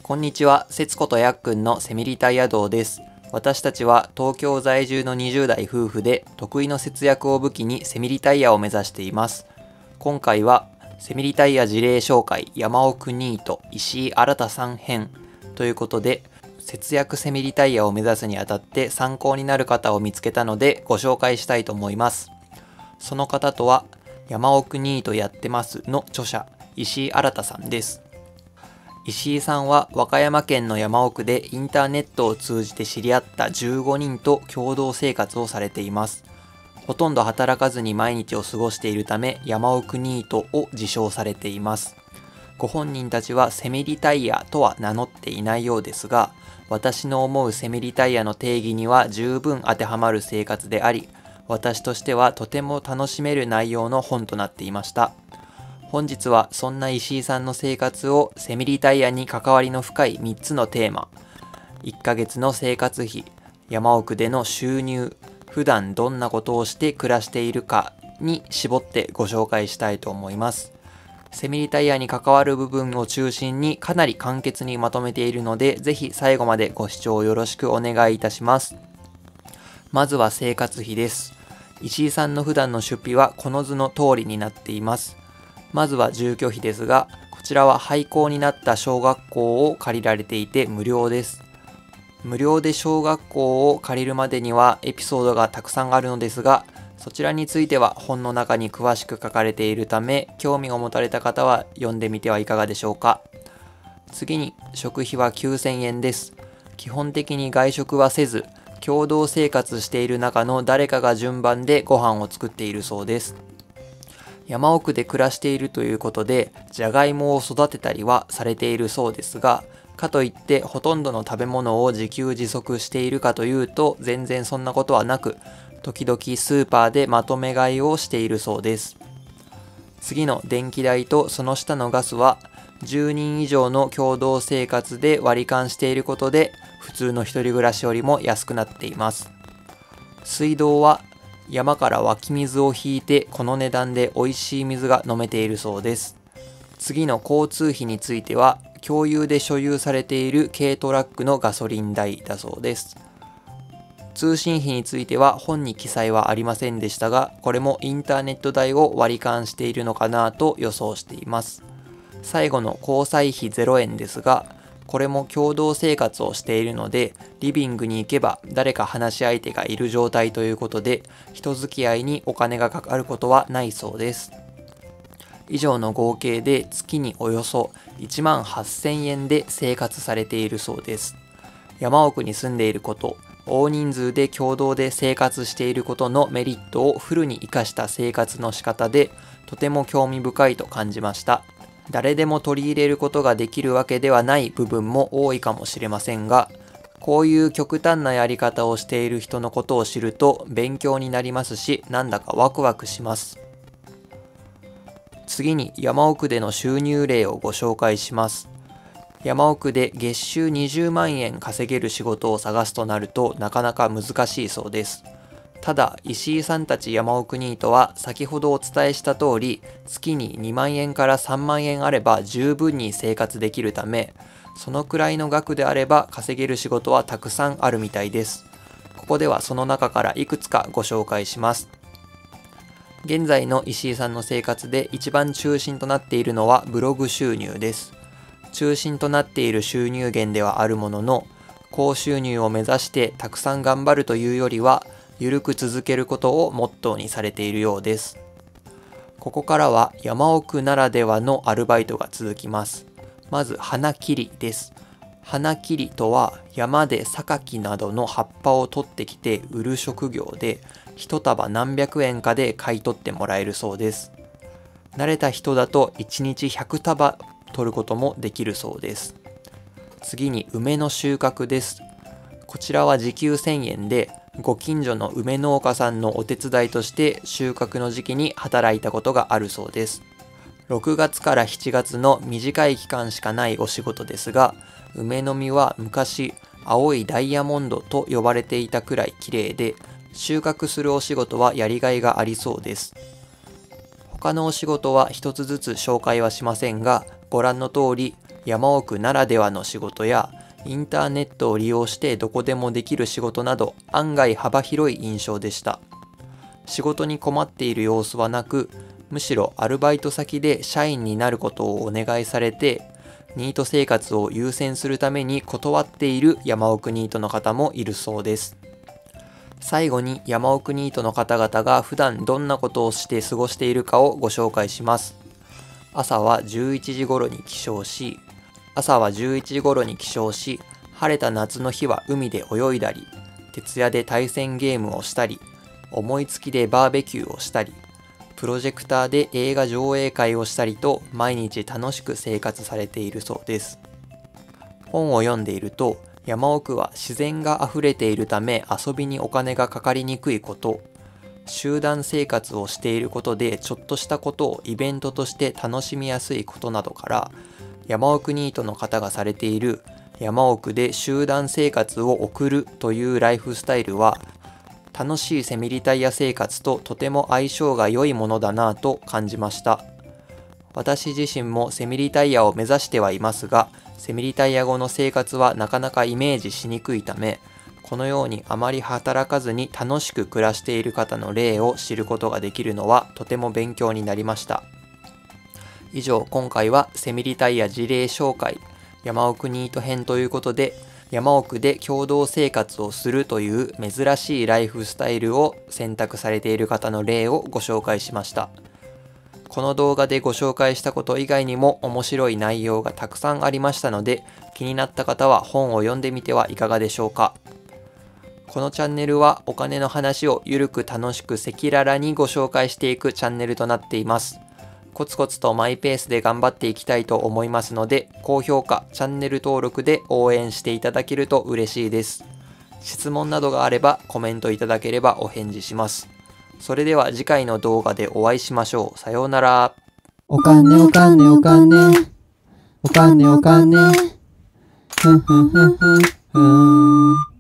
こんにちは、節子とやっくんのセミリタイヤ道です。私たちは東京在住の20代夫婦で得意の節約を武器にセミリタイヤを目指しています。今回はセミリタイヤ事例紹介山奥ニート石井新さん編ということで、節約セミリタイヤを目指すにあたって参考になる方を見つけたのでご紹介したいと思います。その方とは山奥ニートやってますの著者石井新さんです。石井さんは和歌山県の山奥でインターネットを通じて知り合った15人と共同生活をされています。ほとんど働かずに毎日を過ごしているため山奥ニートを自称されています。ご本人たちはセミリタイヤとは名乗っていないようですが、私の思うセミリタイヤの定義には十分当てはまる生活であり、私としてはとても楽しめる内容の本となっていました。本日はそんな石井さんの生活をセミリタイヤに関わりの深い3つのテーマ、1ヶ月の生活費、山奥での収入、普段どんなことをして暮らしているかに絞ってご紹介したいと思います。セミリタイヤに関わる部分を中心にかなり簡潔にまとめているので、ぜひ最後までご視聴よろしくお願いいたします。まずは生活費です。石井さんの普段の出費はこの図の通りになっています。まずは住居費ですが、こちらは廃校になった小学校を借りられていて無料です。無料で小学校を借りるまでにはエピソードがたくさんあるのですが、そちらについては本の中に詳しく書かれているため、興味を持たれた方は読んでみてはいかがでしょうか。次に食費は9000円です。基本的に外食はせず、共同生活している中の誰かが順番でご飯を作っているそうです。山奥で暮らしているということで、じゃがいもを育てたりはされているそうですが、かといってほとんどの食べ物を自給自足しているかというと、全然そんなことはなく、時々スーパーでまとめ買いをしているそうです。次の電気代とその下のガスは、10人以上の共同生活で割り勘していることで、普通の一人暮らしよりも安くなっています。水道は山から湧き水を引いてこの値段で美味しい水が飲めているそうです。次の交通費については共有で所有されている軽トラックのガソリン代だそうです。通信費については本に記載はありませんでしたが、これもインターネット代を割り勘しているのかなと予想しています。最後の交際費0円ですが、これも共同生活をしているので、リビングに行けば誰か話し相手がいる状態ということで、人付き合いにお金がかかることはないそうです。以上の合計で月におよそ1万8000円で生活されているそうです。山奥に住んでいること、大人数で共同で生活していることのメリットをフルに活かした生活の仕方で、とても興味深いと感じました。誰でも取り入れることができるわけではない部分も多いかもしれませんが、こういう極端なやり方をしている人のことを知ると勉強になりますし、なんだかワクワクします。次に山奥での収入例をご紹介します。山奥で月収20万円稼げる仕事を探すとなるとなかなか難しいそうです。ただ、石井さんたち山奥ニートは先ほどお伝えした通り、月に2万円から3万円あれば十分に生活できるため、そのくらいの額であれば稼げる仕事はたくさんあるみたいです。ここではその中からいくつかご紹介します。現在の石井さんの生活で一番中心となっているのはブログ収入です。中心となっている収入源ではあるものの、高収入を目指してたくさん頑張るというよりは、ゆるく続けることをモットーにされているようです。ここからは山奥ならではのアルバイトが続きます。まず花切りです。花切りとは山で榊などの葉っぱを取ってきて売る職業で、一束何百円かで買い取ってもらえるそうです。慣れた人だと1日100束取ることもできるそうです。次に梅の収穫です。こちらは時給1000円で、ご近所の梅農家さんのお手伝いとして収穫の時期に働いたことがあるそうです。6月から7月の短い期間しかないお仕事ですが、梅の実は昔青いダイヤモンドと呼ばれていたくらい綺麗で、収穫するお仕事はやりがいがありそうです。他のお仕事は一つずつ紹介はしませんが、ご覧の通り山奥ならではの仕事やインターネットを利用してどこでもできる仕事など案外幅広い印象でした。仕事に困っている様子はなく、むしろアルバイト先で社員になることをお願いされて、ニート生活を優先するために断っている山奥ニートの方もいるそうです。最後に山奥ニートの方々が普段どんなことをして過ごしているかをご紹介します。朝は11時頃に起床し、晴れた夏の日は海で泳いだり、徹夜で対戦ゲームをしたり、思いつきでバーベキューをしたり、プロジェクターで映画上映会をしたりと毎日楽しく生活されているそうです。本を読んでいると、山奥は自然があふれているため遊びにお金がかかりにくいこと、集団生活をしていることでちょっとしたことをイベントとして楽しみやすいことなどから、山奥ニートの方がされている山奥で集団生活を送るというライフスタイルは、楽しいセミリタイヤ生活ととても相性が良いものだなぁと感じました。私自身もセミリタイヤを目指してはいますが、セミリタイヤ後の生活はなかなかイメージしにくいため、このようにあまり働かずに楽しく暮らしている方の例を知ることができるのはとても勉強になりました。以上、今回はセミリタイヤ事例紹介、山奥ニート編ということで、山奥で共同生活をするという珍しいライフスタイルを選択されている方の例をご紹介しました。この動画でご紹介したこと以外にも面白い内容がたくさんありましたので、気になった方は本を読んでみてはいかがでしょうか。このチャンネルはお金の話をゆるく楽しく赤裸々にご紹介していくチャンネルとなっています。コツコツとマイペースで頑張っていきたいと思いますので、高評価、チャンネル登録で応援していただけると嬉しいです。質問などがあればコメントいただければお返事します。それでは次回の動画でお会いしましょう。さようなら。お金お金お金お金お金ふんふんふんふんふん